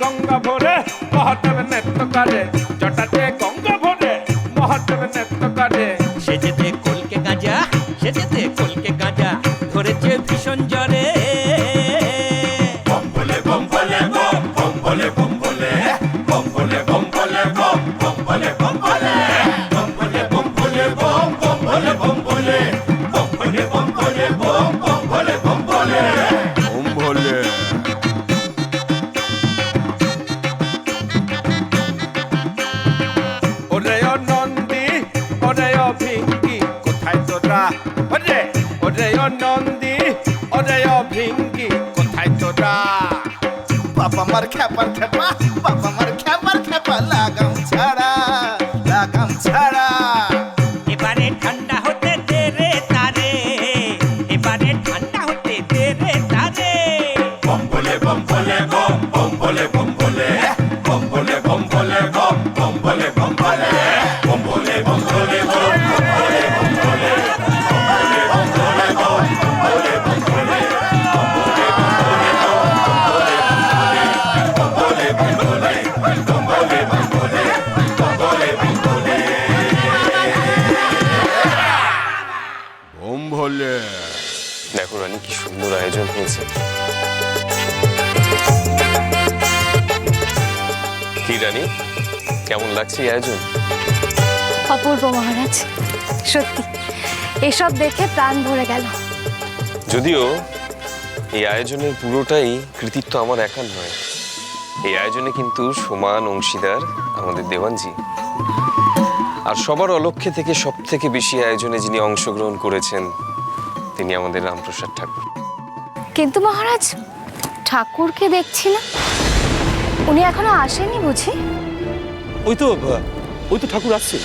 গঙ্গা ভরে মহাদেব নৃত্য করে, জটাতে গঙ্গা ভরে মহাদেব নৃত্য করে। সেজেতে কলকে গাঁজা, সেজেতে কলকে গাঁজা, ধরেছে ভীষণ জ্বরে। বম বলে বম বলে বম, বম বলে বম বলে, বম বলে বম বলে বম, বম বলে বম বলে, বম বলে বম বলে বম, বম বলে বম বলে, বম বলে বম বলে বম, বম বলে বম বলে, বম বলে। ওরে ও নন্দী, ওরে ও ভিঙ্গি, কোথায় তোরা? ওরে ওরে ও নন্দী, ওরে ও ভিঙ্গি, কোথায় তোরা? বাবা মার খেপার খেপা, বাবা মার খেপার খেপা, লাগাম ছাড়া, লাগাম ছাড়া। এবারে ঠান্ডা হতে দে রে তারে, এবারে ঠান্ডা হতে দে রে তারে। বম বলে বম বলে বম, বম বলে বম বলে, বম বলে বম বলে বম, বম বলে বম বলে, বম বলে বম বলে বম, বম বলে বম বলে, বম বলে বম বলে বম, বম বলে বম বলে, বম বলে বম বলে বম, বম বলে বম বলে, বম বলে বম বলে, বম বলে বম বলে, বম বলে। দেখো রানী, কি সুন্দর আয়োজন হয়েছে। কি রানী, কেমন লাগছে এই আয়োজন? অপূর্ব মহারাজ, সত্যি এসব দেখে প্রাণ ভরে গেল। যদিও এই আয়োজনের পুরোটাই কৃতিত্ব আমার একার নয়, এই আয়োজনে কিন্তু সমান অংশীদার আমাদের দেওয়ানজি। আর সবার অলক্ষ্যে থেকে সব থেকে বেশি আয়োজনে যিনি অংশগ্রহণ করেছেন তিনি আমাদের রামপ্রসাদ ঠাকুর। কিন্তু মহারাজ, ঠাকুরকে দেখছি না, উনি এখনো আসেনি বুঝি? ওই তো ঠাকুর আসছে।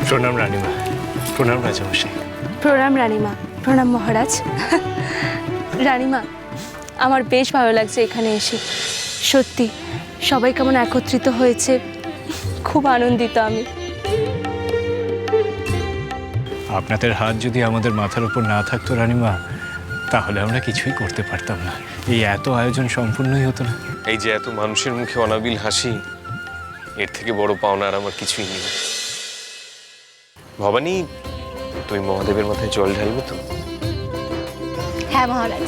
প্রণাম রানীমা, প্রণাম রাজামশাই। প্রণাম রানীমা, প্রণাম মহারাজ। রানীমা, আমার বেশ ভালো লাগছে এখানে এসে। সত্যি সবাই কেমন একত্রিত হয়েছে, খুব আনন্দিত আমি। আপনাদের হাত যদি আমাদের মাথার উপর না থাকতো রানীমা, তাহলে আমরা কিছুই করতে পারতাম না, এই এত আয়োজন সম্পূর্ণই হতো না। এই যে এত মানুষের মুখে অনাবিল হাসি, এর থেকে বড় পাওনা আর আমার কিছুই নেই। ভবানী, তুমি মহাদেবের মাথায় জল ঢালবে তো? হ্যাঁ মহারাজ,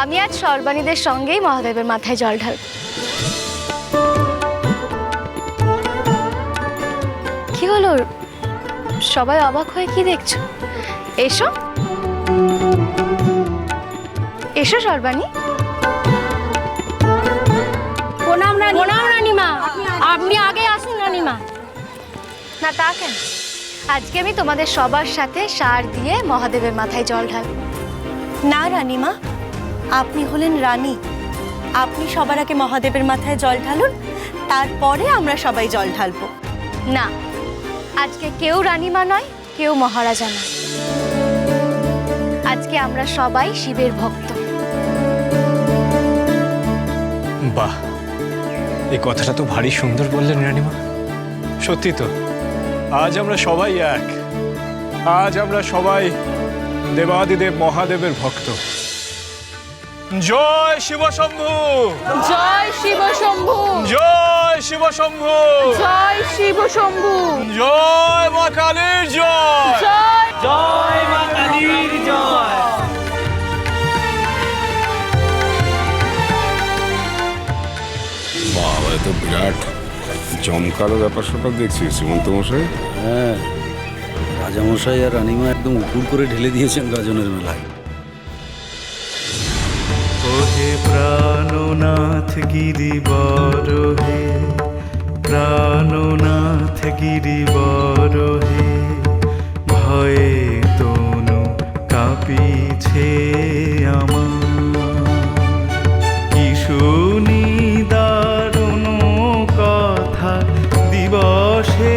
আমি আজ সর্বাণীদের সঙ্গেই মহাদেবের মাথায় জল ঢালব। কি হলো, সবাই অবাক হয়ে কি দেখছো? এসো এসো সর্বাণী। প্রণাম রানীমা, আপনি আগে আসুন রানীমা। না তা কেন, আজকে আমি তোমাদের সবার সাথে সার দিয়ে মহাদেবের মাথায় জল ঢালব। না রানীমা, আপনি হলেন রানী, আপনি সবার আগে মহাদেবের মাথায় জল ঢালুন, তারপরে আমরা সবাই জল ঢালবো। না, আজকে কেউ রানীমা নয়, কেউ মহারাজা নয়, আজকে আমরা সবাই শিবের ভক্ত। বাহ, এই কথাটা তো ভারী সুন্দর বললেন রানীমা। সত্যি তো, আজ আমরা সবাই এক, আজ আমরা সবাই দেবাদিদেব মহাদেবের ভক্ত। জয় শিব শম্ভু, জয় শিব শম্ভু, জয় শিব শম্ভু, জয় শিব শম্ভু, জয় মা কালীর জয়, জয় মা কালীর জয়। বাবা, এ তো বিরাট জমকালো ব্যাপার স্যাপার দেখছি শ্রীমন্ত মশাই। হ্যাঁ, রাজামশাই আর রানীমা একদম উপুর করে ঢেলে দিয়েছেন গাজনের মেলায়। ওহে প্রাণনাথ গিরিবর হে, প্রাণনাথ গিরিবর হে, ভয়ে তনু কাঁপিছে আমার, কি শুনি দারুণ কথা দিবসে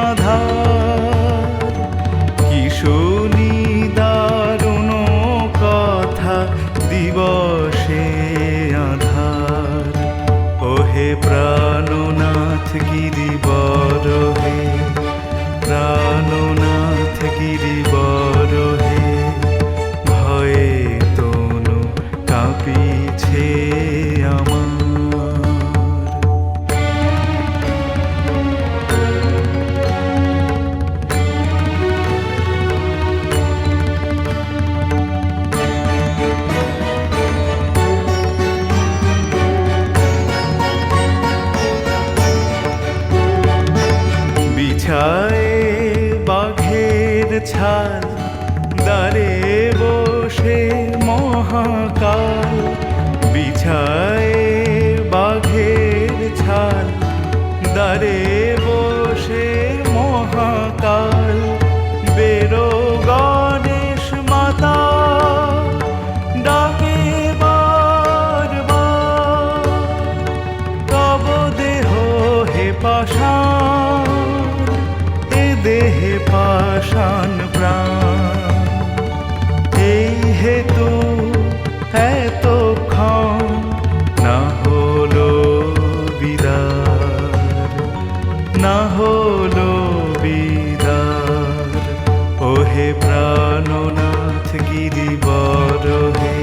আধার, কি শুনি দারুণ কথা দিবসে আধার। ওহে প্রাণনাথ গিরিবর হে, প্রাণনাথ গিরিবর হে, ভয়ে তনু দ্বারে বসে মহাকাল বিছায়ে বাঘের ছাল, দ্বারে বসে মহাকাল বেরো গণেশ মাতা ডাকে বারবার, তব দেহ হে পাষাণ, এ দেহে পাষাণ প্রাণ, এই হেতু এতক্ষণ না হলো বিদার, না হলো বিদার। ওহে প্রাণনাথ গিরিবর হে,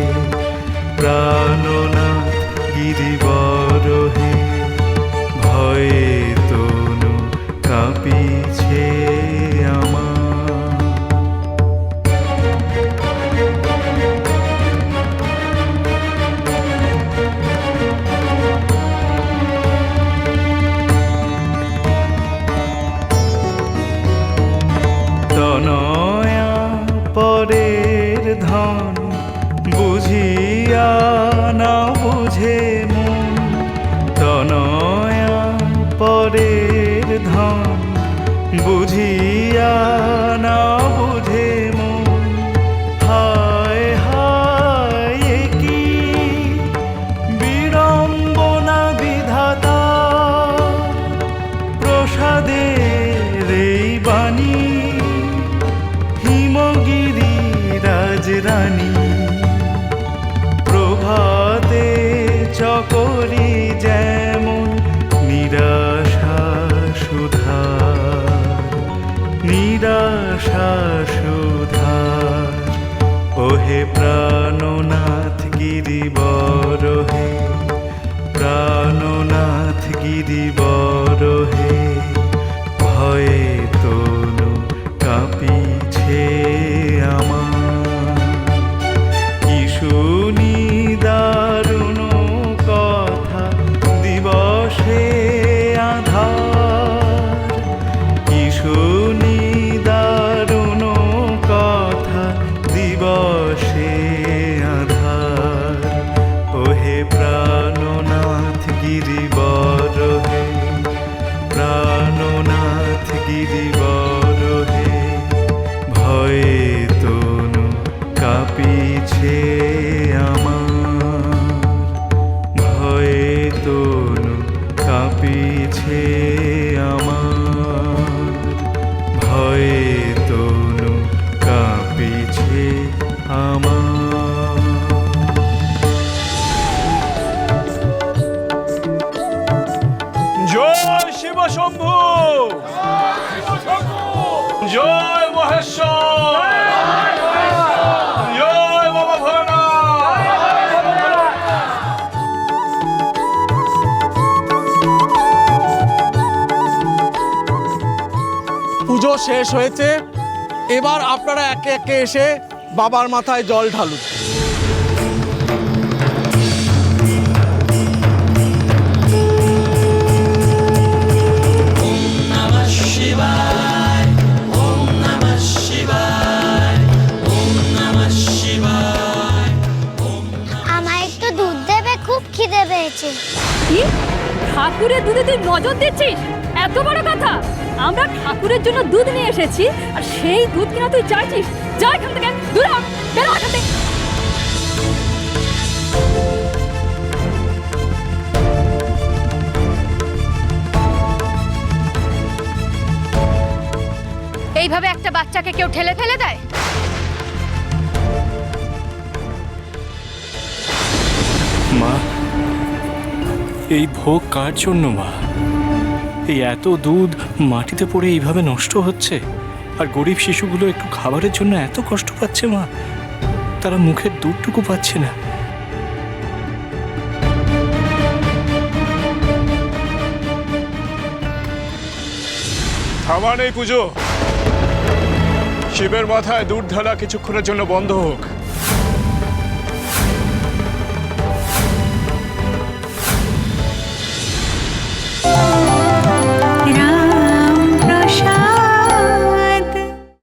প্রাণনাথ গিরিবর হে, ভয়ে তনু কাঁপিছে আমার। তনয়া পরের ধন বুঝিয়া না বুঝে মন, তনয়া পরের ধন বুঝিয়া না বুঝে মন। হায় হায় এ কি বিড়ম্বনা বিধাতা, প্রসাদের এই বাণী হিমগিরি রাজরানী, প্রভাতে চকরি যেমন নিরাশা সুধার, নিরাশা সুধার। ওহে প্রাণনাথ গিরিবর হে, প্রাণনাথ গিরিবর হে, ভয়ে তনু কাঁপিছে আমার। কি শুনি দারুণ কথা দিবসে আধার, কি শুনি দারুণ কথা দিবসে আধার। ওহে প্রাণনাথ গিরিবর হে, প্রাণনাথ গিরিবর হে, ভয়ে তনু কাঁপিছে আমার, ভয়ে তনু কাঁপিছে আমার, ভয়ে তনু কাঁপিছে আমার। জয় শিব শম্ভু, জয় মহেশ্বর, জয় বাবা ভোলানাথ। পুজো শেষ হয়েছে, এবার আপনারা একে একে এসে বাবার মাথায় জল ঢালুন। আমায় একটু দুধ দেবে, খুব খিদে পেয়েছে। কি ঠাকুরের দুধে তুই নজর দিচ্ছিস? এত বড় কথা! আমরা ঠাকুরের জন্য দুধ নিয়ে এসেছি, আর সেই দুধ কিনা তুই চাইছিস? যা এখান থেকে, দূর হ, বেরো এখান থেকে। এইভাবে একটা বাচ্চাকে কেউ ঠেলে ফেলে দেয়? মা, এই ভোগ কার জন্য মা? এই এত দুধ মাটিতে পড়ে এইভাবে নষ্ট হচ্ছে, আর গরিব শিশুগুলো একটু খাবারের জন্য এত কষ্ট পাচ্ছে মা, তারা মুখের দুধটুকু পাচ্ছে না। থামান এই পুজো, শিবের মাথায় দুধ ঢালা কিছুক্ষণের জন্য বন্ধ হোক।